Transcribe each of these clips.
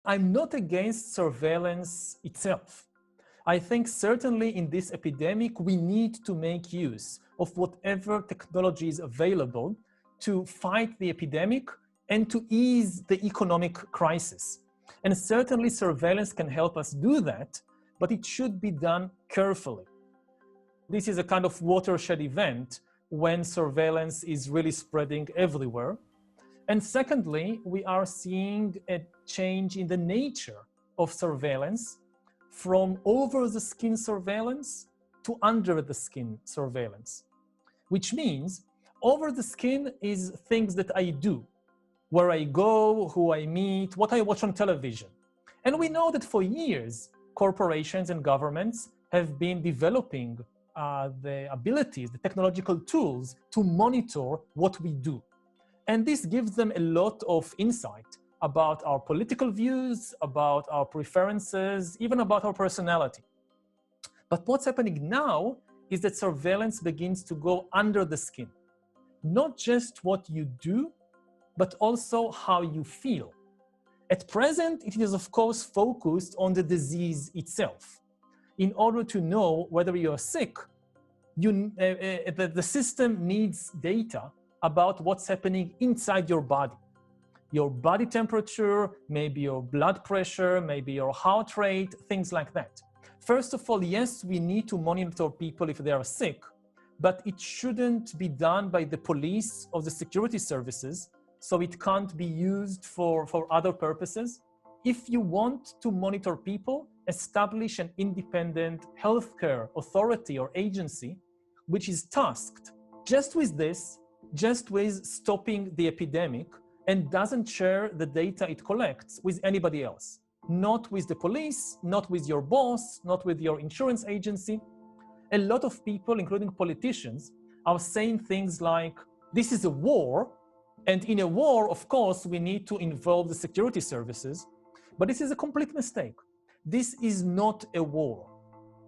I'm not against surveillance itself. I think certainly in this epidemic, we need to make use of whatever technology is available to fight the epidemic and to ease the economic crisis. And certainly surveillance can help us do that, but it should be done carefully. This is a kind of watershed event when surveillance is really spreading everywhere. And secondly, we are seeing a change in the nature of surveillance from over-the-skin surveillance to under-the-skin surveillance, which means over-the-skin is things that I do, where I go, who I meet, what I watch on television. And we know that for years, corporations and governments have been developing the abilities, the technological tools to monitor what we do. And this gives them a lot of insight about our political views, about our preferences, even about our personality. But what's happening now is that surveillance begins to go under the skin. Not just what you do, but also how you feel. At present, it is of course focused on the disease itself. In order to know whether you are sick, the system needs data about what's happening inside your body. Your body temperature, maybe your blood pressure, maybe your heart rate, things like that. First of all, yes, we need to monitor people if they are sick, but it shouldn't be done by the police or the security services, so it can't be used for other purposes. If you want to monitor people, establish an independent healthcare authority or agency, which is tasked just with this, just with stopping the epidemic, and doesn't share the data it collects with anybody else. Not with the police, not with your boss, not with your insurance agency. A lot of people, including politicians, are saying things like, this is a war, and in a war, of course, we need to involve the security services, but this is a complete mistake. This is not a war.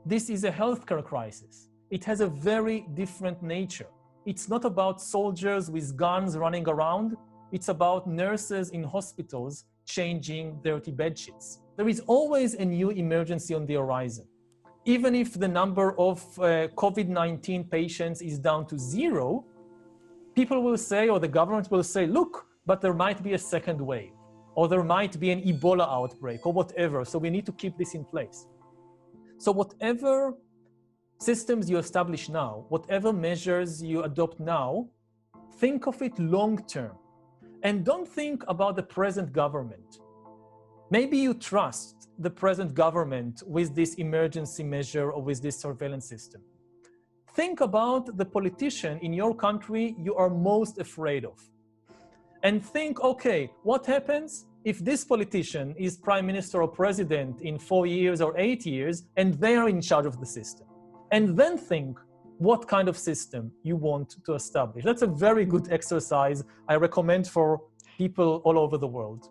This is a healthcare crisis. It has a very different nature. It's not about soldiers with guns running around. It's about nurses in hospitals changing dirty bedsheets. There is always a new emergency on the horizon. Even if the number of COVID-19 patients is down to 0, people will say, or the government will say, look, but there might be a second wave, or there might be an Ebola outbreak, or whatever, so we need to keep this in place. So whatever systems you establish now, whatever measures you adopt now, think of it long-term. And don't think about the present government. Maybe you trust the present government with this emergency measure or with this surveillance system. Think about the politician in your country you are most afraid of. And think, okay, what happens if this politician is prime minister or president in 4 years or 8 years, and they are in charge of the system? And then think what kind of system you want to establish. That's a very good exercise I recommend for people all over the world.